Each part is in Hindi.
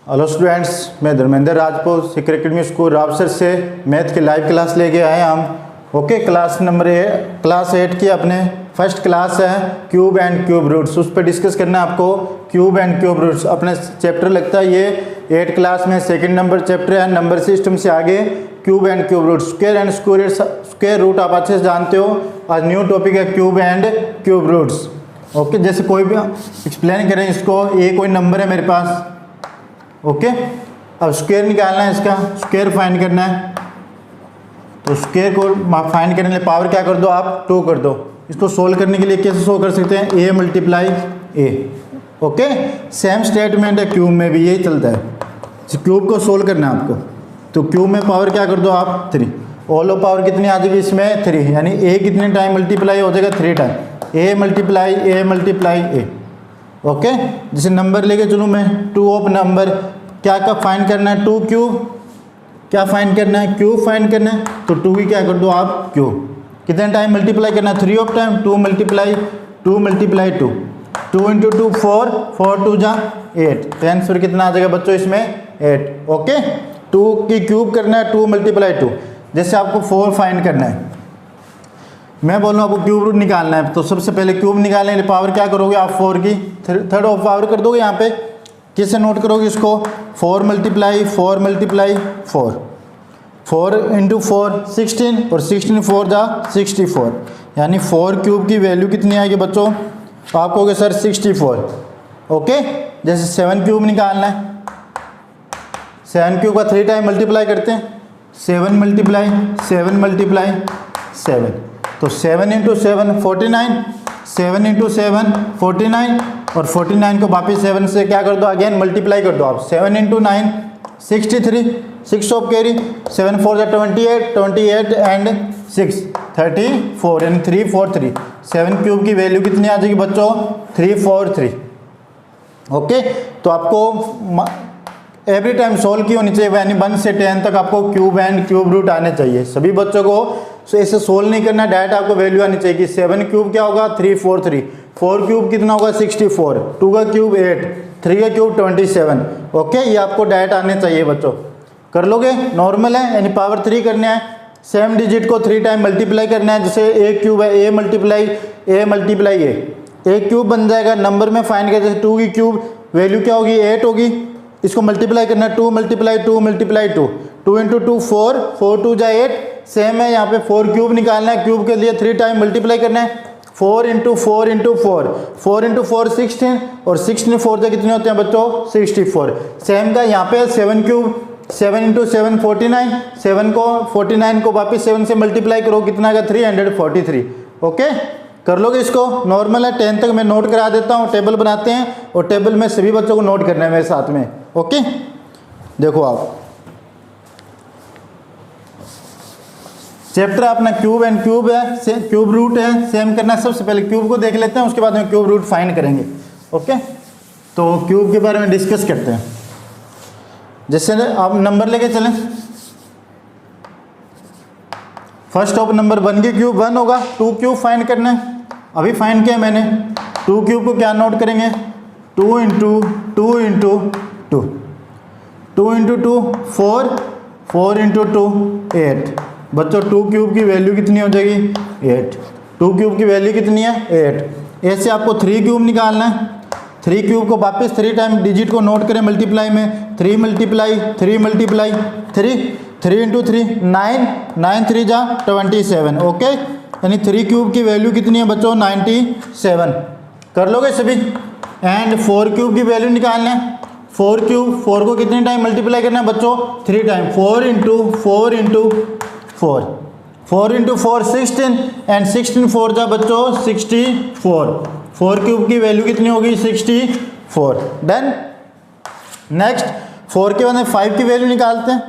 हेलो स्टूडेंट्स, मैं Dharmendra Rajput secure academy school Rawsar से मैथ की लाइव क्लास लेके आए हैं हम। ओके, क्लास 8 की अपने फर्स्ट क्लास है क्यूब एंड क्यूब रूट्स। उस पर डिस्कस करना है आपको। क्यूब एंड क्यूब रूट्स अपने चैप्टर लगता है ये 8 क्लास में सेकंड नंबर चैप्टर है। नंबर सिस्टम से आगे cube and cube root, square and square root आप अच्छे से जानते हो। आज न्यू टॉपिक है cube and cube roots. Okay, जैसे कोई भी एक्सप्लेन करें इसको, ये कोई नंबर है मेरे पास। ओके, अब स्क्वायर निकालना है, इसका स्क्वायर फाइंड करना है। तो स्क्वायर को फाइंड करने के लिए पावर क्या कर दो आप, 2 कर दो। इसको सोल्व करने के लिए कैसे सोल्व कर सकते हैं, a multiply a। Okay, same statement है क्यूब में भी यही चलता है। क्यूब को सोल्व करना है आपको, तो क्यूब में पावर क्या कर दो आप, 3। ऑल ऑफ पावर कितनी आ जाएगी इसमें, 3, यानी a कितने टाइम मल्टीप्लाई हो जाएगा, 3 time a multiply a। Okay, जैसे नंबर लेके चलूँ मैं, 2 ऑफ नंबर क्या फाइंड करना है, 2 क्यूब क्या फाइंड करना है, क्यूब फाइंड करना है। तो 2 की क्या कर दो आप, क्यूब। कितने टाइम मल्टीप्लाई करना है, 3 ऑफ टाइम, 2 मल्टीप्लाई 2 2 इंटू 2 4 4 2 जा 8। तो आंसर कितना आ जाएगा बच्चों इसमें, 8। ओके, 2 की क्यूब करना है, 2 मल्टीप्लाई 2। जैसे आपको 4 फाइंड करना है, मैं बोल रहा हूँ आपको क्यूब रूट निकालना है। तो सबसे पहले क्यूब निकालने के लिए पावर क्या करोगे आप, 4 की थर्ड ऑफ पावर कर दोगे। यहाँ पे किससे नोट करोगे इसको, 4 मल्टीप्लाई 4 4 इंटू 4 16 और 16 4 जा 64। यानी 4 क्यूब की वैल्यू कितनी आएगी बच्चों, तो आप कहोगे सर 64। ओके, जैसे 7 क्यूब निकालना है, 7 क्यूब का 3 टाइम मल्टीप्लाई करते हैं, 7 मल्टीप्लाई 7। तो 7 इंटू 7 49, 7 इंटू 7 49, और 49 को वापिस 7 से क्या कर दो, अगेन मल्टीप्लाई कर दो आप। 7 इंटू 9 63, 6 ऑफ कैरी, 7 4 जा 28 एंड 6 34, यानी 343। 7 क्यूब की वैल्यू कितनी आ जाएगी बच्चों, 343। ओके, तो आपको एवरी टाइम सोल्व की होनी चाहिए, यानी 1 से 10 तक आपको क्यूब एंड क्यूब रूट आने चाहिए सभी बच्चों को। सो इसे सोल्व नहीं करना, डायरेक्ट आपको वैल्यू आनी चाहिए कि 7 क्यूब क्या होगा, 343। 4 क्यूब कितना होगा, 64। 2 का क्यूब 8, 3 का क्यूब 27। ओके, ये आपको डायरेक्ट आने चाहिए बच्चों। कर लोगे, नॉर्मल है, यानी पावर 3 करने हैं। सेम डिजिट को 3 टाइम मल्टीप्लाई करना है। जैसे a क्यूब है, a मल्टीप्लाई a क्यूब बन जाएगा। नंबर में फाइंड कर, जैसे 2 की क्यूब वैल्यू क्या होगी, 8 होगी। इसको मल्टीप्लाई करना है, 2 मल्टीप्लाई 2 इंटू 2 4 4 2 जा 8। सेम है यहाँ पे 4 क्यूब निकालना है, क्यूब के लिए 3 टाइम मल्टीप्लाई करना है, 4 इंटू 4 इंटू 4 4 इंटू 4 16, और 16 4 जा कितने होते हैं बच्चों, 64। सेम का यहाँ पे 7 क्यूब, 7 इंटू 7 49, 49 को वापिस 7 से मल्टीप्लाई करो, कितना का 343। ओके, कर लोगे इसको, नॉर्मल है। 10 तक मैं नोट करा देता हूँ, टेबल बनाते हैं और टेबल में सभी बच्चों को नोट करना है मेरे साथ में। ओके, देखो आप चैप्टर अपना क्यूब एंड क्यूब है, क्यूब रूट है, सेम करना है। सबसे पहले क्यूब को देख लेते हैं, उसके बाद में क्यूब रूट फाइंड करेंगे। ओके, तो क्यूब के बारे में डिस्कस करते हैं। जैसे आप नंबर लेके चलें, फर्स्ट ऑफ नंबर 1 की क्यूब 1 होगा। 2 क्यूब फाइंड करना है, अभी फाइंड किया मैंने। 2 क्यूब को क्या नोट करेंगे, 2 इंटू 2 इंटू 2 2 इंटू 2 4 4 इंटू 2 8। बच्चों 2 क्यूब की वैल्यू कितनी हो जाएगी, 8। 2 क्यूब की वैल्यू कितनी है, 8। ऐसे आपको 3 क्यूब निकालना है। 3 क्यूब को वापस 3 टाइम डिजिट को नोट करें मल्टीप्लाई में, 3 मल्टीप्लाई 3 इंटू 3 9 9 3 जा 27। ओके, यानी 3 क्यूब की वैल्यू कितनी है बच्चों, 97। कर लोगे सभी। एंड 4 क्यूब की वैल्यू निकालना है। 4 क्यूब, 4 को कितने टाइम मल्टीप्लाई करना है बच्चों, 3 time, 4 into 4 into 4 4 into 4 16, and 16 4 जा बच्चों 64। 4 क्यूब की वैल्यू कितनी होगी, 64। डन। नेक्स्ट 4 के बाद में 5 की वैल्यू निकालते हैं।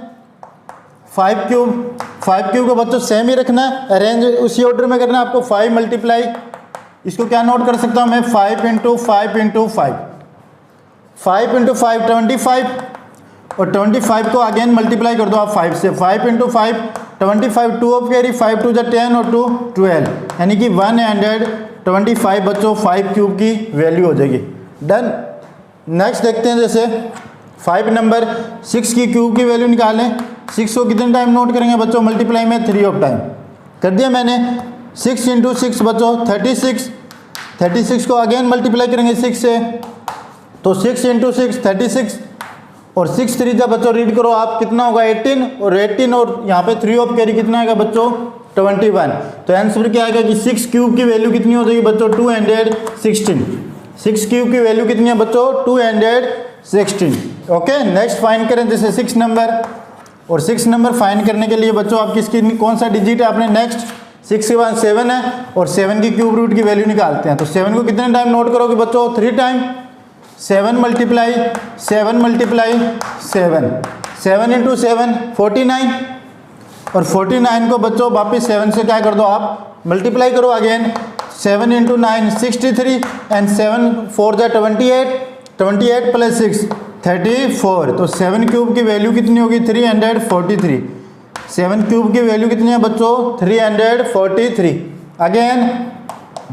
5 क्यूब को बच्चों सेम ही रखना है, अरेंज उसी ऑर्डर में करना है आपको। 5 मल्टीप्लाई, इसको क्या नोट कर सकता हूँ मैं, 5 इंटू 5 इंटू 5 5 इंटू 5 25, और 25 को अगेन मल्टीप्लाई कर दो आप 5 से। 5 इंटू 5 25, 2 ऑफ कैरी, 5 2 जा 10 और 2 12, यानी कि 125 बच्चों 5 क्यूब की वैल्यू हो जाएगी। डन। नेक्स्ट देखते हैं, जैसे 5 नंबर 6 की क्यूब की वैल्यू निकालें। 6 को कितने टाइम नोट करेंगे बच्चों, मल्टीप्लाई में 3 ऑफ टाइम कर दिया मैंने। 6 × 6 बच्चों 36, 36 को अगेन मल्टीप्लाई करेंगे 6 से, तो 6 × 6 36 और 6 3 जब बच्चों रीड करो आप कितना होगा 18, और 18 और यहाँ पे 3 ऑफ कैरी कितना आएगा बच्चों 21। तो आंसर क्या आएगा कि 6 क्यूब की वैल्यू कितनी हो जाएगी बच्चों 216। 6 क्यूब की वैल्यू कितनी है बच्चों 216। ओके, नेक्स्ट फाइंड करें जैसे 6 नंबर, और 6 नंबर फाइंड करने के लिए बच्चों आप किसकी कौन सा डिजिट है आपने नेक्स्ट 6 के बाद 7 है, और 7 की क्यूब रूट की वैल्यू निकालते हैं। तो 7 को कितने टाइम नोट करोगे बच्चों 3 टाइम। 7 मल्टीप्लाई 7 मल्टीप्लाई 7, 7 × 7 49, और 49 को बच्चों वापिस 7 से क्या कर दो आप मल्टीप्लाई करो अगेन। 7 × 9 63 एंड 7 4 जा 28, 28 + 6 34। तो 7 क्यूब की वैल्यू कितनी होगी 343। 7 क्यूब की वैल्यू कितनी है बच्चों 343। अगेन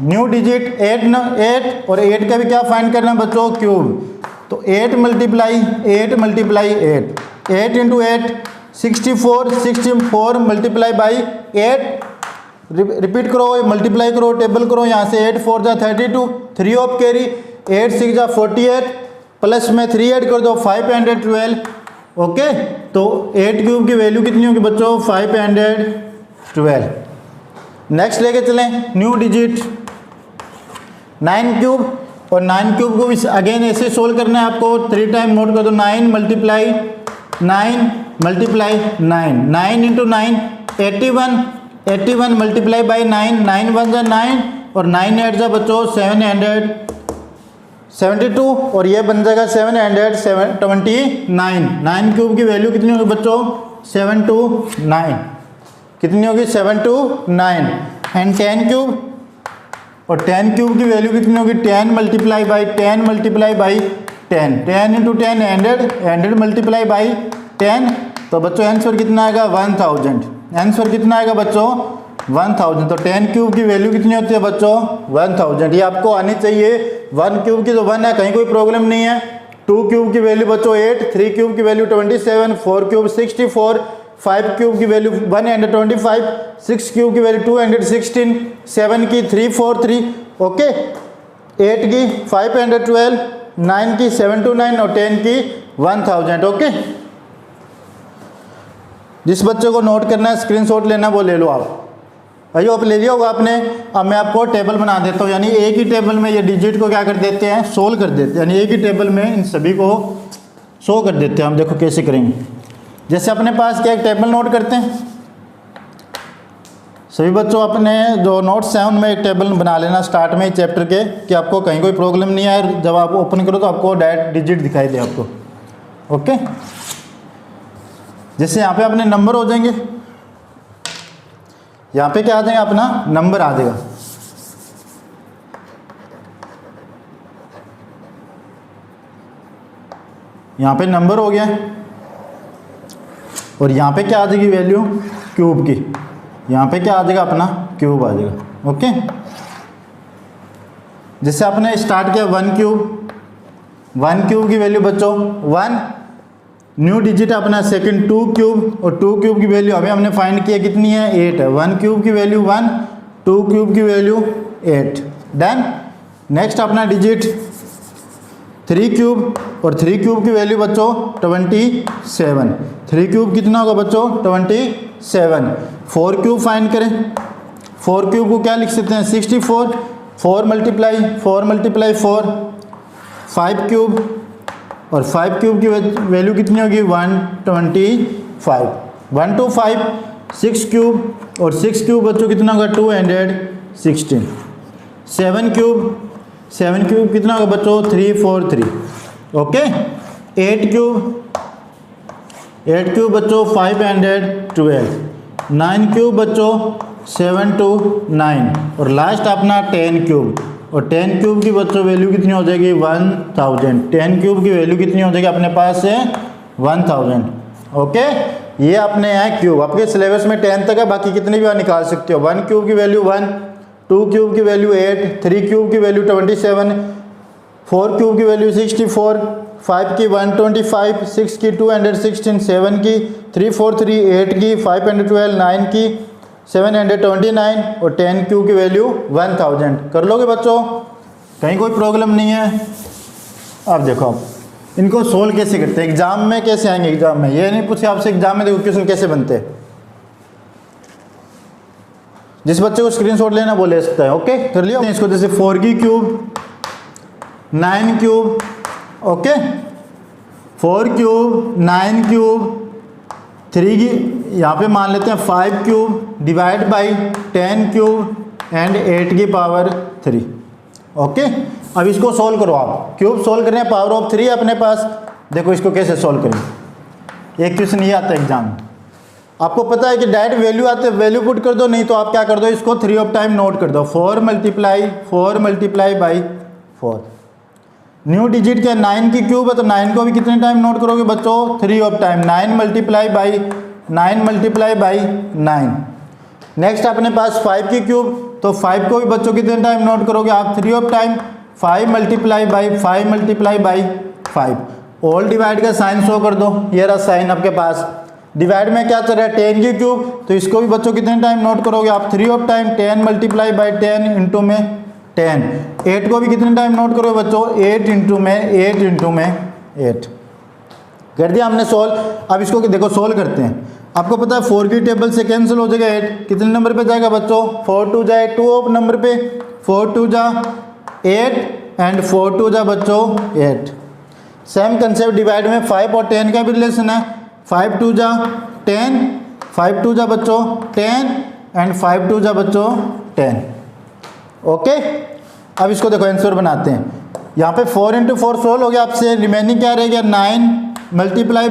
न्यू डिजिट 8 और 8 का भी क्या फाइंड करना बच्चों क्यूब। तो 8 multiply 8 multiply 8, 8 × 8 64, 64 multiply by 8, repeat करो मल्टीप्लाई करो टेबल करो यहाँ से 8 4 जा 32, 3 ऑफ कैरी 8 6 जा 48, प्लस में 3 ऐड कर दो 512। ओके, तो 8 क्यूब की वैल्यू कितनी होगी बच्चों 512। नेक्स्ट लेके चलें न्यू डिजिट 9 क्यूब, और 9 क्यूब को इस अगेन ऐसे सोल्व करना है आपको। 3 टाइम नोट कर दो 9 मल्टीप्लाई 9 मल्टीप्लाई 9, 9 × 9 81, 81 मल्टीप्लाई बाई 9, 9 1 जा 9 और 9 8 जा बच्चों 772, और ये बन जाएगा 729। 9 क्यूब की वैल्यू कितनी होगी बच्चों 729, कितनी होगी 729। एंड 10 क्यूब, और 10 क्यूब की वैल्यू कितनी होगी 10 multiply by 10 multiply by 10, 10 × 10 100, 100 multiply by 10। तो बच्चों आंसर कितना आएगा 1000। आंसर कितना आएगा बच्चों 1000। तो 10 क्यूब की वैल्यू कितनी होती है बच्चों 1000। ये आपको आनी चाहिए। 1 क्यूब की तो 1 है, कहीं कोई प्रॉब्लम नहीं है। 2 क्यूब की वैल्यू बच्चों 8, 3 क्यूब की वैल्यू 27, 4 क्यूब 64, 5 क्यूब की वैल्यू 125, 6 क्यूब की वैल्यू 216, 7 की 343, ओके, 8 की 512, 9 की 729 और 10 की 1000। ओके, जिस बच्चे को नोट करना है स्क्रीनशॉट लेना वो ले लो आप। भाई आप ले लिया होगा आपने। अब मैं आपको टेबल बना देता हूँ, यानी एक ही टेबल में ये डिजिट को क्या कर देते हैं सोल्व कर देते हैं, यानी एक ही टेबल में इन सभी को शो कर देते हैं। हम देखो कैसे करेंगे। जैसे अपने पास क्या एक टेबल नोट करते हैं, सभी बच्चों अपने जो नोट्स हैं उनमें एक टेबल बना लेना स्टार्ट में चैप्टर के, कि आपको कहीं कोई प्रॉब्लम नहीं आए। जब आप ओपन करो तो आपको डायरेक्ट डिजिट दिखाई दे आपको। ओके, जैसे यहाँ पे अपने नंबर हो जाएंगे, यहाँ पे क्या आ जाएगा अपना नंबर आ जाएगा। यहाँ पे नंबर हो गया, और यहाँ पे क्या आ जाएगी वैल्यू क्यूब की। यहाँ पे क्या आ जाएगा अपना क्यूब आ जाएगा। ओके, जैसे आपने स्टार्ट किया 1 क्यूब, 1 क्यूब की वैल्यू बच्चों 1, न्यू डिजिट अपना सेकंड 2 क्यूब, और 2 क्यूब की वैल्यू अभी हमने फाइंड किया कितनी है 8 है। 1 क्यूब की वैल्यू 1, 2 क्यूब की वैल्यू 8। डन। नेक्स्ट अपना डिजिट 3 क्यूब, और 3 क्यूब की वैल्यू बच्चों 27। 3 क्यूब कितना होगा बच्चों 27। 4 क्यूब फाइंड करें। 4 क्यूब को क्या लिख सकते हैं 64, 4 मल्टीप्लाई 4 मल्टीप्लाई 4। 5 क्यूब, और 5 क्यूब की वैल्यू कितनी होगी 125। 125। 6 क्यूब, और 6 क्यूब बच्चों कितना होगा 216। 7 क्यूब, 7 क्यूब कितना होगा बच्चों 343। ओके। 8 क्यूब, 8 क्यूब बच्चों 512। 9 क्यूब बच्चों 729, और लास्ट अपना 10 क्यूब, और 10 क्यूब की बच्चों वैल्यू कितनी हो जाएगी 1000। 10 क्यूब की वैल्यू कितनी हो जाएगी अपने पास से 1000। ओके, ये अपने हैं क्यूब। आपके सिलेबस में 10 तक है, बाकी कितने भी आप निकाल सकते हो। 1 क्यूब की वैल्यू 1, 2 क्यूब की वैल्यू 8, 3 क्यूब की वैल्यू 27, 4 क्यूब की वैल्यू 64, 5 की 125, 6 की 216, 7 की 343, 8 की 512, 9 की 729 और 10 क्यू की वैल्यू 1000। कर लोगे बच्चों, कहीं कोई प्रॉब्लम नहीं है। अब देखो आप इनको सोल्व कैसे करते हैं, एग्जाम में कैसे आएंगे। एग्जाम में ये नहीं पूछे आपसे, एग्जाम में देखो क्वेश्चन कैसे बनते हैं। जिस बच्चे को स्क्रीनशॉट लेना वो ले सकता है। ओके, कर लिया इसको। जैसे 4 की cube, 9 cube, okay, 4 cube, 9 cube, 3 की यहाँ पे मान लेते हैं 5 cube divide by 10 cube and 8 की पावर 3। ओके, अब इसको सोल्व करो आप। क्यूब सोल्व करने पावर ऑफ 3 अपने पास। देखो इसको कैसे सोल्व करें। एक क्वेश्चन ये आता है एग्जाम में, आपको पता है कि डायरेक्ट वैल्यू आते हैं, वैल्यू पुट कर दो, नहीं तो आप क्या कर दो, इसको 3 ऑफ टाइम नोट कर दो। 4 मल्टीप्लाई बाई 4। न्यू डिजिट क्या 9 की क्यूब है, तो 9 को भी कितने टाइम नोट करोगे बच्चों, 3 of time. 9 multiply by 9। Next अपने पास 5 की क्यूब, तो 5 को भी बच्चों कितने टाइम नोट करोगे आप, 3 of time. 5 multiply by 5। All divide का साइन शो कर दो, ये रहा साइन आपके पास। डिवाइड में क्या चल रहा है 10 की क्यूब, तो इसको भी बच्चों कितने टाइम नोट करोगे आप, 3 of time. 10 multiply by 10 into में 10। 8 को भी कितने टाइम नोट करोगे बच्चों, 8 इंटू में 8। कर दिया हमने सोल्व। अब इसको देखो सोल्व करते हैं। आपको पता है 4 की टेबल से कैंसिल हो जाएगा 8, कितने नंबर पे जाएगा बच्चों, 4 2 जा 2 ऑफ नंबर पे, 4 2 जा 8 एंड 4 2 जा बच्चों 8। सेम कंसेप्ट डिवाइड में 5 और 10 का भी रिलेशन है। 5 2 जा 10, 5 2 जा बच्चों 10 एंड 5 2 जा बच्चों 10। ओके, अब इसको देखो आंसर बनाते हैं। यहाँ पे 4 इंटू 4 सोल्व हो गया आपसे, रिमेनिंग क्या रह गया 9 मल्टीप्लाई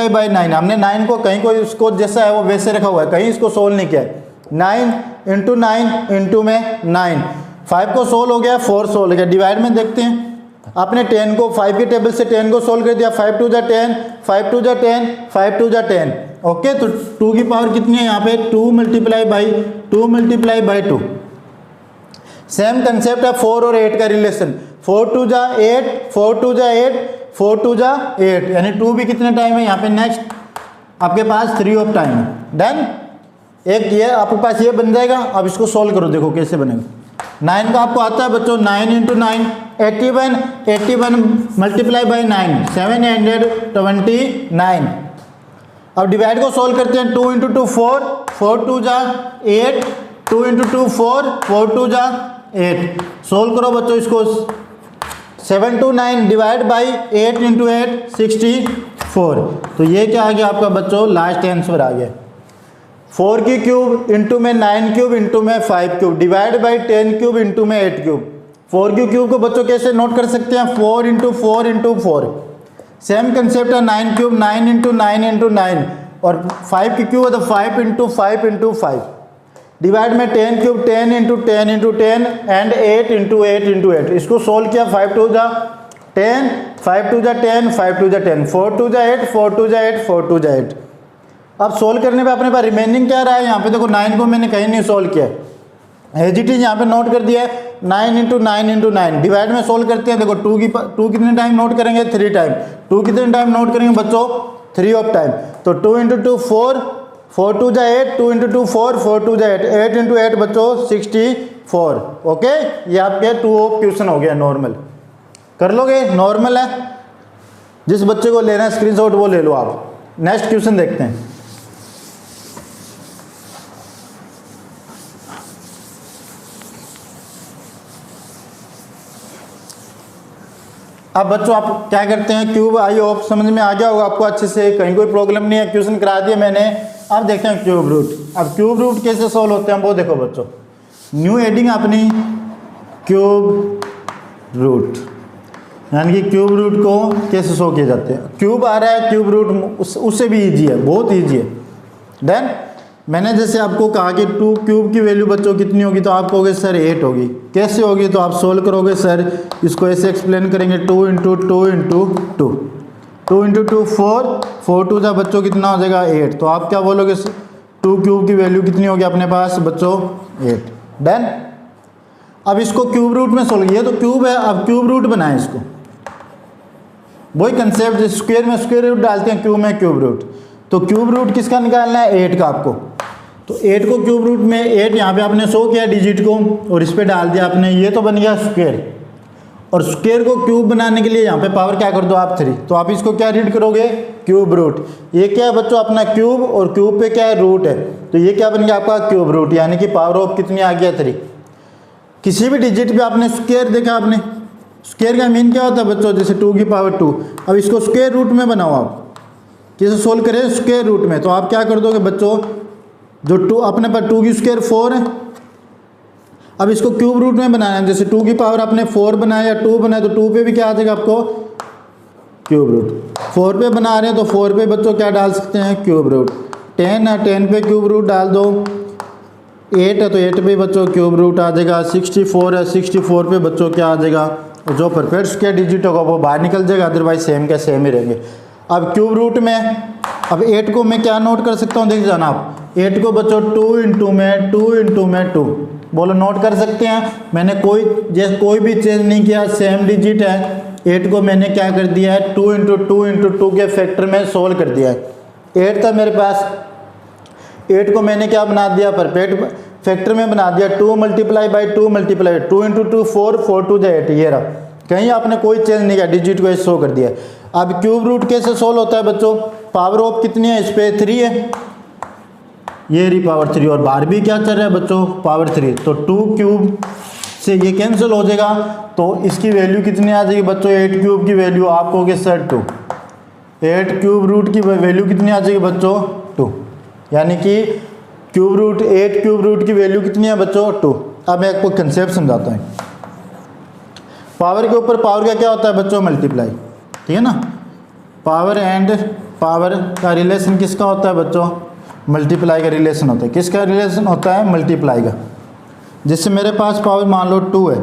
बाई 9। हमने 9 को कहीं कोई उसको जैसा है वो वैसे रखा हुआ है, कहीं इसको सोल्व नहीं किया है। 9 इंटू में 9। 5 को सोल्व हो गया, 4 सोल्व हो गया। डिवाइड में देखते हैं, आपने 10 को 5 की टेबल से 10 को सोल्व कर दिया। 5 2 जा 10, 5 2 जा 10, 5 2 जा 10। ओके, तो 2 की पावर कितनी है यहाँ पे, 2 मल्टीप्लाई बाई 2। सेम कंसेप्ट है 4 और 8 का रिलेशन। 4 2 जा 8, 4 2 जा 8, 4 2 जा 8, यानी 2 भी कितने टाइम है यहाँ पे, नेक्स्ट आपके पास 3 ऑफ टाइम है। डन, एक ये आपके पास ये बन जाएगा। अब इसको सोल्व करो, देखो कैसे बनेगा। 9 का आपको आता है बच्चों 9 इंटू 9 81 मल्टीप्लाई बाई 9 729। अब डिवाइड को सोल्व करते हैं। 2 इंटू 2 4, 4 2 जा 8, 2 इंटू 2 4, 4 2 जा 8। सोल्व करो बच्चों इसको। 729 डिवाइड बाई 8 इंटू 8 64। तो ये क्या आ गया आपका बच्चों, लास्ट आंसर आ गया। 4 की क्यूब इंटू में 9 क्यूब इंटू में 5 cube divide by 10 cube into में 8 क्यूब। 4 की क्यूब को बच्चों कैसे नोट कर सकते हैं, 4 इंटू 4 इंटू 4। सेम कंसेप्ट है 9 क्यूब 9 इंटू 9 इंटू 9 और 5 की क्यूब है तो 5 इंटू 5 इंटू 5। डिवाइड में 10 cube 10 into 10 into 10 and 8 into 8 into 8। इसको सोल्व किया, 5 2 जा 10, 5 2 जा 10, 5 2 जा 10, 4 2 जा 8, 4 2 जा 8, 4 2 जा 8। अब सोल्व करने पे अपने पास रिमेनिंग क्या रहा है, यहाँ पे देखो 9 को मैंने कहीं नहीं सोल्व किया, एज इट इज यहाँ पे नोट कर दिया है। 9 इंटू 9 इंटू 9 डिवाइड में सोल्व करते हैं। देखो 2 कितने टाइम नोट करेंगे, 3 टाइम। 2 कितने टाइम नोट करेंगे बच्चों, 3 ऑफ टाइम। तो 2 इंटू 2 4, 4 2 जा 8, 2 इंटू 2 4, 4 2 जा 8, 8 इंटू 8 बच्चों 64। ओके, ये आपके 2 ऑफ क्वेश्चन हो गया नॉर्मल। कर लोगे, नॉर्मल है। जिस बच्चे को लेना है स्क्रीनशॉट वो ले लो आप। नेक्स्ट क्वेश्चन देखते हैं। अब बच्चों आप क्या करते हैं, क्यूब आई होप समझ में आ गया होगा आपको अच्छे से, कहीं कोई प्रॉब्लम नहीं है। क्वेश्चन करा दिया मैंने। अब देखते हैं क्यूब रूट। अब क्यूब रूट कैसे सॉल्व होते हैं वो देखो बच्चों। न्यू हेडिंग अपनी क्यूब रूट, यानी कि क्यूब रूट को कैसे सॉल्व किए जाते हैं। क्यूब आ रहा है, क्यूब रूट उससे भी ईजी है, बहुत ईजी है। देन मैंने जैसे आपको कहा कि 2 क्यूब की वैल्यू बच्चों कितनी होगी, तो आप कहोगे सर 8 होगी। कैसे होगी, तो आप सोल्व करोगे सर, इसको ऐसे एक्सप्लेन करेंगे 2 इंटू 2 इंटू 2, 2 इंटू 2 4, 4 2 जा बच्चों कितना हो जाएगा 8। तो आप क्या बोलोगे, 2 क्यूब की वैल्यू कितनी होगी अपने पास बच्चों 8। डन। अब इसको क्यूब रूट में सोल्व किया, तो क्यूब है, अब क्यूब रूट बनाए इसको। वही कंसेप्ट, स्क्वायर में स्क्वायर रूट डालते हैं, क्यूब में क्यूब रूट। तो क्यूब रूट किसका निकालना है? 8 का आपको। तो 8 को क्यूब रूट में 8 यहाँ पे आपने शो किया डिजिट को और इस पर डाल दिया आपने, ये तो बन गया स्क्वायर। और स्क्वायर को क्यूब बनाने के लिए यहाँ पे पावर क्या कर दो आप 3, तो आप इसको क्या रीड करोगे? Cube root. ये क्या है बच्चों? अपना क्यूब, और क्यूब पे क्या है? रूट है। तो ये क्या बन गया आपका? क्यूब रूट, यानी कि पावर ऑफ कितनी आ गया? 3। किसी भी डिजिट पे आपने स्क्वायर देखा, आपने स्क्वायर का मीन क्या होता है बच्चों? जैसे 2 की पावर 2। अब इसको स्क्वायर रूट में बनाओ आप, कैसे सोल्व करें? स्क्वायर रूट में। तो आप क्या कर दोगे बच्चों? जो 2 अपने पास 2 की स्क्वायर 4 है, अब इसको क्यूब रूट में बनाना है। जैसे 2 की पावर आपने 4 बनाया या 2 बनाया, तो 2 पे भी क्या आ जाएगा आपको? Cube root. 4 पे बना रहे हैं तो 4 पे बच्चों क्या डाल सकते हैं? Cube root. 10 है, 10 पे क्यूब रूट डाल दो। 8 है तो 8 पे बच्चों क्यूब रूट आ जाएगा। 64 है, 64 पे बच्चों क्या आ जाएगा? जो परफेक्ट स्क्वायर डिजिट होगा वो बाहर निकल जाएगा, अदरवाइज सेम का सेम ही रहेंगे। अब क्यूब रूट में, अब 8 को मैं क्या नोट कर सकता हूँ? देख जाना आप, 8 को बच्चों 2 इंटू में 2 इंटू में 2, बोलो नोट कर सकते हैं। मैंने कोई भी चेंज नहीं किया, सेम डिजिट है। 8 को मैंने क्या कर दिया है? 2 इंटू 2 इंटू 2 के फैक्टर में सोल्व कर दिया है। 8 था मेरे पास, 8 को मैंने क्या बना दिया? परफेक्ट फैक्टर में बना दिया। 2 multiply by 2 multiply 2 into 2 4, 4 two 8, ये रहा। कहीं आपने कोई चेंज नहीं किया, डिजिट को शो कर दिया। अब क्यूब रूट कैसे सोल्व होता है बच्चों? पावर ऑफ कितनी है? इस पे 3 है, ये रही पावर 3, और बाहर भी क्या चल रहा है बच्चों? पावर 3। तो 2 क्यूब से ये कैंसिल हो जाएगा, तो इसकी वैल्यू कितनी आ जाएगी बच्चों? 8 क्यूब की वैल्यू आप कहोगे सर 2। 8 क्यूब रूट की वैल्यू कितनी आ जाएगी बच्चों? 2। यानी कि क्यूब रूट 8 क्यूब रूट की वैल्यू कितनी है बच्चों? 2। अब मैं आपको कंसेप्ट समझाता हूँ। पावर के ऊपर पावर का क्या होता है बच्चों? मल्टीप्लाई, ठीक है ना। पावर एंड पावर का रिलेशन किसका होता है बच्चों? मल्टीप्लाई का रिलेशन होता है। किसका रिलेशन होता है? मल्टीप्लाई का। जिससे मेरे पास पावर मान लो 2 है,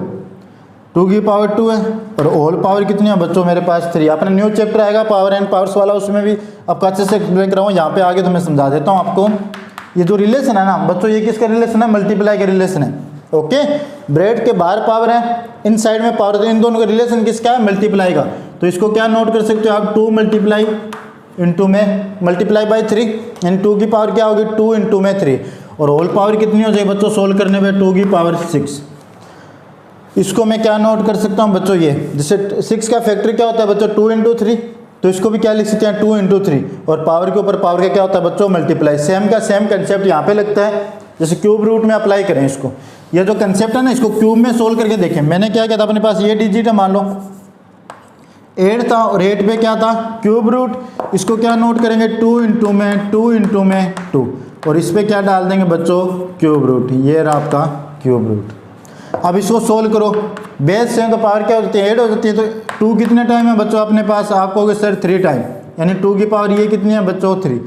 2 की पावर 2 है, और होल पावर कितनी है बच्चों? मेरे पास 3। अपना न्यू चैप्टर आएगा पावर एंड पावर्स वाला, उसमें भी आपको अच्छे से एक्सप्लेन कराऊँ। यहाँ पे आगे तो मैं समझा देता हूँ आपको। ये जो रिलेशन है ना बच्चों, ये किसका रिलेशन है? मल्टीप्लाई का रिलेशन है। ओके, ब्रेड के बाहर पावर है, इन साइड में पावर है, इन दोनों का रिलेशन किसका है? मल्टीप्लाई का। तो इसको क्या नोट कर सकते हो आप? 2 मल्टीप्लाई इंटू में मल्टीप्लाई बाई 3, यानी 2 की पावर क्या होगी? 2 इंटू में 3, और होल पावर कितनी हो जाएगी बच्चों सोल्व करने में? 2 की पावर 6। इसको मैं क्या नोट कर सकता हूँ बच्चों? ये जैसे 6 का फैक्टर क्या होता है बच्चों? 2 इंटू 3, तो इसको भी क्या लिख सकते हैं? 2 इंटू 3, और पावर के ऊपर पावर का क्या होता है बच्चों? मल्टीप्लाई। सेम का सेम कंसेप्ट यहाँ पे लगता है। जैसे क्यूब रूट में अप्लाई करें इसको, ये जो कंसेप्ट है ना, इसको क्यूब में सोल्व करके देखें। मैंने क्या किया था? अपने पास ये डिजिट है, मान लो 8 था, और 8 पे क्या था? Cube root. इसको क्या नोट करेंगे? 2 इंटू में 2 इंटू में 2, और इस पर क्या डाल देंगे बच्चों? Cube root. ये रहा आपका क्यूब रूट। अब इसको सोल्व करो, बेस से तो पावर क्या होती है? 8 हो जाती है। तो 2 कितने टाइम है बच्चों अपने पास? आप कहोगे सर 3 टाइम, यानी 2 की पावर ये कितनी है बच्चों? 3।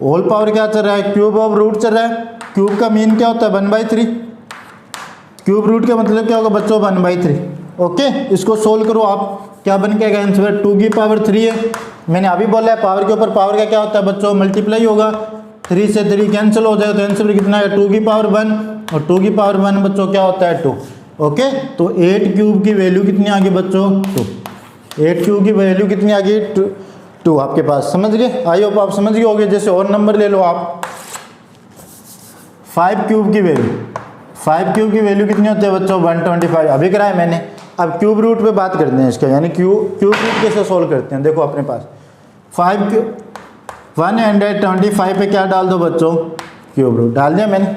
होल पावर क्या चल रहा है? क्यूब ऑफ रूट चल रहा है। क्यूब का मीन क्या होता है? 1/3। क्यूब रूट का मतलब क्या होगा बच्चों? 1/3। ओके, इसको सोल्व करो आप, क्या बन के आएगा आंसर? 2 की पावर 3 है। मैंने अभी बोला है पावर के ऊपर पावर का क्या होता है बच्चों? मल्टीप्लाई होगा। 3 से 3 कैंसिल हो जाएगा, तो आंसर कितना है? 2 की पावर 1, और 2 की पावर 1 बच्चों क्या होता है? 2। ओके, तो 8 क्यूब की वैल्यू कितनी आ गई बच्चों? 2। 8 क्यूब की वैल्यू कितनी आ गई? 2 आपके पास। समझ गए? आई होप आप समझ गए होगे। जैसे और नंबर ले लो आप, 5 क्यूब की वैल्यू, 5 क्यूब की वैल्यू कितनी होती है बच्चों? 125। अभी कराया मैंने। अब क्यूब रूट पे बात करते हैं इसका, यानी क्यूब रूट कैसे सोल्व करते हैं। देखो अपने पास 5 क्यूब 125 पे क्या डाल दो बच्चों? क्यूब रूट डाल दिया मैंने।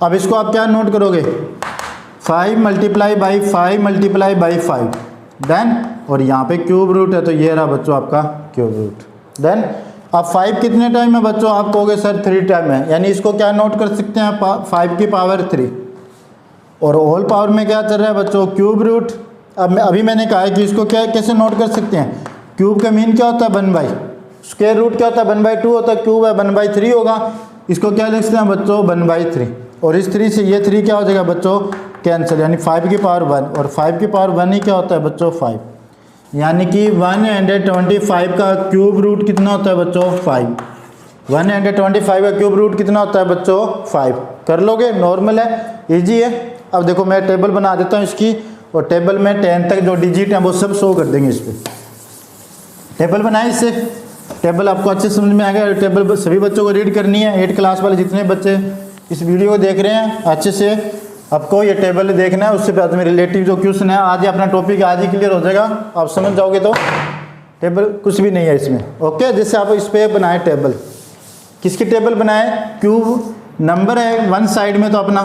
अब इसको आप क्या नोट करोगे? 5 multiply by 5 multiply by 5, then, और यहाँ पे क्यूब रूट है, तो ये रहा बच्चों आपका क्यूब रूट। देन अब 5 कितने टाइम है बच्चों? आप कहोगे सर 3 टाइम है, यानी इसको क्या नोट कर सकते हैं? 5 की पावर 3, और होल पावर में क्या चल रहा है बच्चों? Cube root. अब अभी मैंने कहा है कि इसको क्या कैसे नोट कर सकते हैं? क्यूब का मीन क्या होता है? 1/, स्क्वायर रूट क्या होता है? 1/2 होता है। क्यूब है 1/3 होगा। इसको क्या लिख सकते हैं बच्चों? 1/3, और इस 3 से ये 3 क्या हो जाएगा बच्चों? कैंसिल, यानी 5 की पावर 1, और 5 की पावर 1 ही क्या होता है बच्चों? 5। यानी कि 125 का क्यूब रूट कितना होता है बच्चों? 5। 125 का क्यूब रूट कितना होता है बच्चों? 5। कर लोगे? नॉर्मल है, इजी है। अब देखो मैं टेबल बना देता हूँ इसकी, और टेबल में 10 तक जो डिजिट हैं वो सब शो कर देंगे इस पर। टेबल बनाए इससे, टेबल आपको अच्छे समझ में आएगा। टेबल सभी बच्चों को रीड करनी है, 8 क्लास वाले जितने बच्चे इस वीडियो को देख रहे हैं अच्छे से आपको ये टेबल देखना है। उससे बाद में रिलेटिव जो क्वेश्चन है आज ही अपना टॉपिक आज ही क्लियर हो जाएगा, आप समझ जाओगे। तो टेबल कुछ भी नहीं है इसमें, ओके। जैसे आप इस पर बनाए टेबल, किसकी टेबल बनाए, क्यूब नंबर है वन साइड में तो अपना,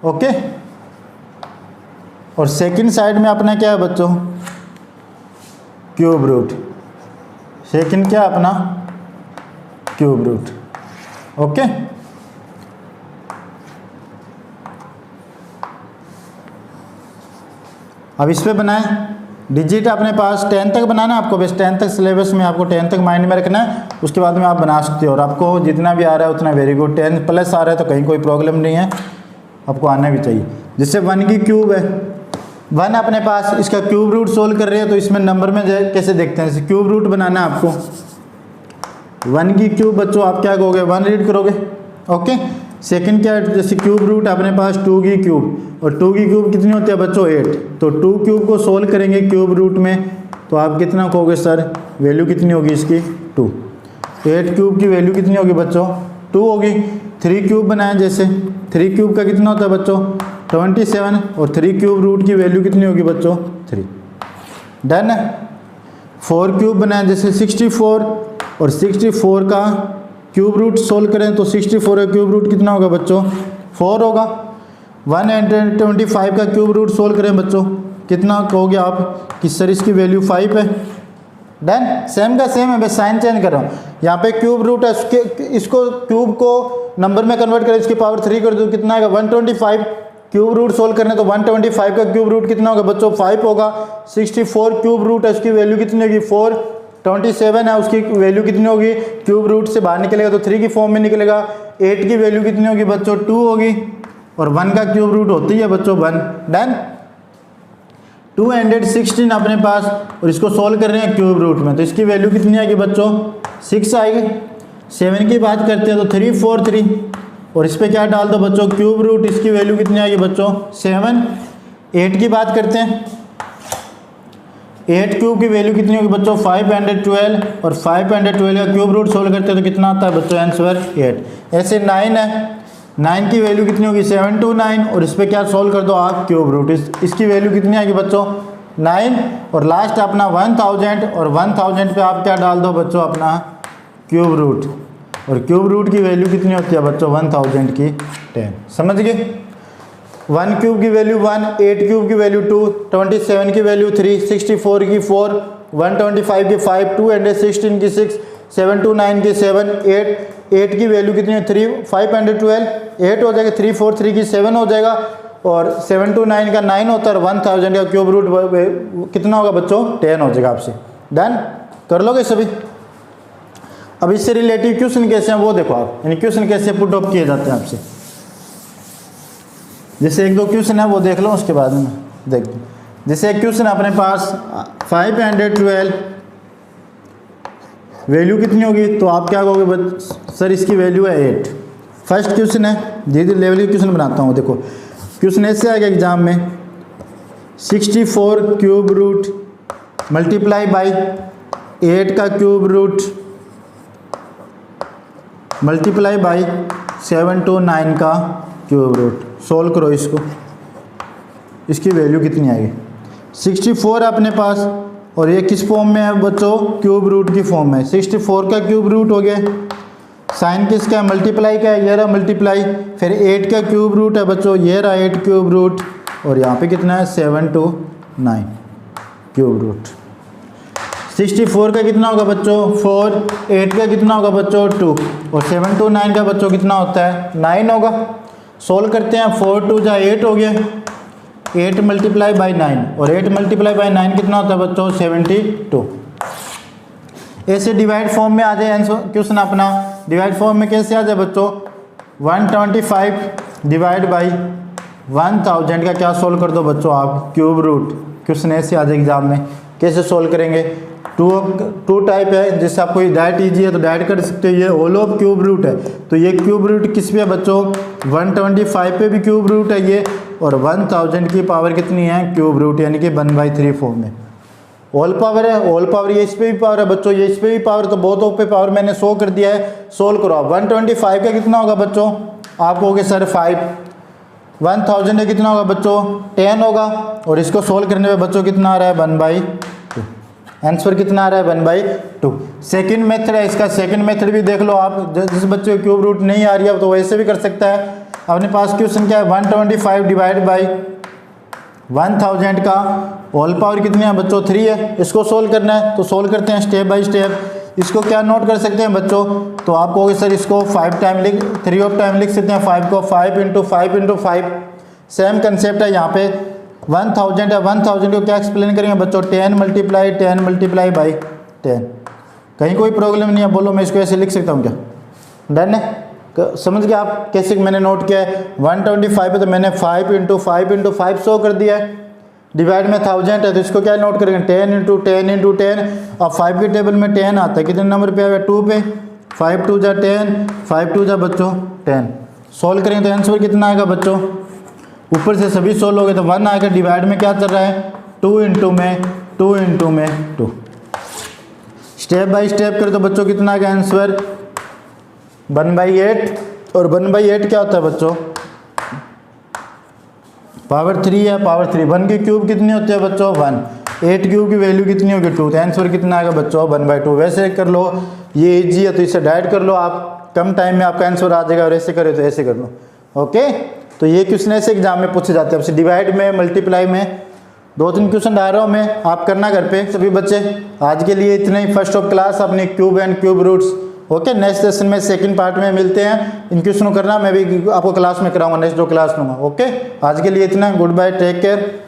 ओके। और सेकंड साइड में अपना क्या है बच्चों, क्यूब रूट। सेकंड क्या अपना क्यूब रूट, ओके। अब इस पे बनाए डिजिट अपने पास 10 तक बनाना है आपको, बस 10 तक सिलेबस में आपको 10 तक माइंड में रखना है। उसके बाद में आप बना सकते हो और आपको जितना भी आ रहा है उतना वेरी गुड। 10 प्लस आ रहा है तो कहीं कोई प्रॉब्लम नहीं है, आपको आना भी चाहिए। जैसे 1 की क्यूब है, 1 अपने पास, इसका क्यूब रूट सोल्व कर रहे हैं तो इसमें नंबर में कैसे देखते हैं, जैसे क्यूब रूट बनाना है आपको। 1 की क्यूब बच्चों आप क्या कहोगे, 1 रीड करोगे, ओके। सेकंड क्या है, जैसे क्यूब रूट अपने पास 2 की क्यूब, और 2 की क्यूब कितनी होती है बच्चों 8, तो 2 क्यूब को सोल्व करेंगे क्यूब रूट में तो आप कितना कहोगे सर, वैल्यू कितनी होगी इसकी 2। 8 क्यूब की वैल्यू कितनी होगी बच्चों 2 होगी। 3 क्यूब बनाए, जैसे 3 क्यूब का कितना होता है बच्चों 27, और 3 क्यूब रूट की वैल्यू कितनी होगी बच्चों 3। डन है। 4 क्यूब बनाए, जैसे 64, और 64 का क्यूब रूट सोल्व करें तो 64 का क्यूब रूट कितना होगा बच्चों 4 होगा। 125 का क्यूब रूट सोल्व करें बच्चों, कितना कहोगे आप कि सर इसकी वैल्यू 5 है। डन, सेम का सेम है, बस साइन चेंज कर रहा हूँ। यहाँ पे क्यूब रूट है, इसको क्यूब को नंबर में कन्वर्ट करें, इसकी पावर 3 कर दो, कितना आएगा 125। क्यूब रूट सोल्व करने तो 125 का क्यूब रूट कितना होगा बच्चों 5 होगा। 64 क्यूब रूट है, उसकी वैल्यू कितनी होगी 4। 27 है, उसकी वैल्यू कितनी होगी, क्यूब रूट से बाहर निकलेगा तो 3 की फॉर्म में निकलेगा। 8 की वैल्यू कितनी होगी बच्चों 2 होगी, और 1 का क्यूब रूट होती है बच्चों 1। डन। 216 अपने पास, और इसको सोल्व कर रहे हैं क्यूब रूट में तो इसकी वैल्यू कितनी आएगी बच्चों 6 आएगी। 7 की बात करते हैं तो 343, और इस पर क्या डाल दो बच्चों क्यूब रूट, इसकी वैल्यू कितनी आएगी बच्चों 7। 8 की बात करते हैं, 8 क्यूब की वैल्यू कितनी होगी बच्चों 512, और 512 का क्यूब रूट सोल्व करते हैं तो कितना आता है बच्चों आंसर 8। ऐसे 9 है, 9 की वैल्यू कितनी होगी 729, और इस पर क्या सोल्व कर दो आप क्यूब रूट, इसकी वैल्यू कितनी आएगी बच्चों 9। और लास्ट अपना 1000, और 1000 पे आप क्या डाल दो बच्चों अपना क्यूब रूट, और क्यूब रूट की वैल्यू कितनी होती है बच्चों 1000 की 10। समझ गए। 1 क्यूब की वैल्यू 1, 8 क्यूब की वैल्यू 2, 27 की वैल्यू 3, 64 की 4, 125 की 5, 216 की 6, 729 की 7, 8 की वैल्यू कितनी है 3, 512, 8 हो जाएगा, 343 की 7 हो जाएगा, और 729 का 9 होता है, और 1000 का क्यूब रूट कितना होगा बच्चों 10 हो जाएगा आपसे। डन, कर लोगे सभी। अब इससे रिलेटिव क्वेश्चन कैसे हैं वो देखो आप, यानी क्वेश्चन कैसे पुट अप किए जाते हैं आपसे। जैसे 1-2 क्वेश्चन है वो देख लो, उसके बाद में देख दो। जैसे एक क्वेश्चन अपने पास 512 वैल्यू कितनी होगी, तो आप क्या कहोगे सर इसकी वैल्यू है 8। फर्स्ट क्वेश्चन है, धीरे धीरे लेवल क्वेश्चन बनाता हूँ। देखो क्वेश्चन ऐसे आएगा एग्जाम में, 64 क्यूब रूट मल्टीप्लाई बाई 8 का क्यूब रूट मल्टीप्लाई बाई 729 का क्यूब रूट। सोल्व करो इसको, इसकी वैल्यू कितनी आएगी 64 अपने पास, और ये किस फॉर्म में है बच्चों क्यूब रूट की फॉर्म में। 64 का क्यूब रूट हो गया, साइन किसका है मल्टीप्लाई का है, ये रहा मल्टीप्लाई। फिर 8 का क्यूब रूट है बच्चों, ये रहा 8 क्यूब रूट, और यहाँ पे कितना है 729 क्यूब रूट। 64 का कितना होगा बच्चों 4, 8 का कितना होगा बच्चों 2, और 729 का बच्चों कितना होता है 9 होगा। सोल्व करते हैं, 4 2 जा 8 हो गया, 8 मल्टीप्लाई बाई 9, और 8 मल्टीप्लाई बाई 9 कितना होता है बच्चों 72। ऐसे डिवाइड फॉर्म में आ जाए आंसर क्वेश्चन अपना। डिवाइड फॉर्म में कैसे आ जाए बच्चों 125 डिवाइड बाई 1000 का क्या सोल्व कर दो बच्चों आप क्यूब रूट। क्वेश्चन ऐसे आ जाए एग्जाम में, कैसे सोल्व करेंगे। टू टाइप है, जैसे आपको डायरेक्ट ईजी है तो डायरेक्ट कर सकते हो। ये होल ऑफ क्यूब रूट है, तो ये क्यूब रूट किस पे है बच्चों 125 पे भी क्यूब रूट है ये, और 1000 की पावर कितनी है क्यूब रूट, यानी कि 1/3 फॉर्म में। होल पावर है, होल पावर ये इस पे भी पावर है बच्चों, ये इस पे भी पावर, तो बोथों पे पावर मैंने 100 कर दिया है। सोल्व करो आप। 125 का कितना होगा बच्चों? आप कहोगे सर 5। 1000 का कितना होगा बच्चों? 10 होगा। और इसको सोल्व करने पे बच्चों कितना आ रहा है? 1/2। आंसर कितना आ रहा है? 1/2। सेकंड मेथड है इसका, सेकंड मेथड भी देख लो आप। जिस बच्चे को क्यूब रूट नहीं आ रही है तो वैसे भी कर सकता है। अपने पास क्वेश्चन क्या है? 125 डिवाइड बाई 1000 का होल पावर कितनी है बच्चों? 3 है। इसको सोल्व करना है तो सोल्व करते हैं स्टेप बाय स्टेप। इसको क्या नोट कर सकते हैं बच्चों? तो आप कहोगे सर इसको 5 टाइम 3 ऑफ टाइम लिख सकते हैं 5 को। 5 इंटू 5 इंटू 5 सेम कंसेप्ट है यहाँ पे। 1000 है, 1000 को क्या एक्सप्लेन करेंगे बच्चों? 10 मल्टीप्लाई बाई 10। कहीं कोई प्रॉब्लम नहीं है? बोलो मैं इसको ऐसे लिख सकता हूँ क्या? डन है? समझ गए आप कैसे मैंने नोट किया है? 125 है तो मैंने 5 इंटू 5 इंटू 5 100 कर दिया है। डिवाइड में 1000 है तो इसको क्या नोट करेंगे? 10 इंटू 10 इंटू 10। और 5 के टेबल में 10 आता है, कितने नंबर पे आएगा? 2 पे। 5 2 जा 10, 5 2 जा बच्चों 10। सोल्व करेंगे तो आंसर कितना आएगा बच्चों? ऊपर से सभी सोल्व हो गए तो 1 आएगा। डिवाइड में क्या चल रहा है? 2 इंटू में 2। स्टेप बाय स्टेप करें तो बच्चों कितना आएगा आंसर? 1/8। और 1/8 क्या होता है बच्चों? पावर 3 है, पावर 3। 1 की क्यूब कितनी होती है बच्चों? 1। 8 क्यूब की वैल्यू कितनी होगी? 2। तो आंसर कितना आएगा बच्चों? 1/2। वैसे कर लो, ये इजी है तो इसे डायरेक्ट कर लो आप, कम टाइम में आपका आंसर आ जाएगा। और ऐसे करे तो ऐसे कर लो। ओके, तो ये क्वेश्चन ऐसे एग्जाम में पूछे जाते हैं आपसे, डिवाइड में, मल्टीप्लाई में। 2-3 क्वेश्चन ला रहा हूँ मैं, आप करना घर पे सभी बच्चे। आज के लिए इतना ही। फर्स्ट ऑफ क्लास अपनी cube and cube roots. Okay, next session में सेकंड पार्ट में मिलते हैं। इन क्वेश्चनों करना, मैं भी आपको क्लास में कराऊंगा, नेक्स्ट जो क्लास लूँगा। ओके, आज के लिए इतना। Good bye, take care.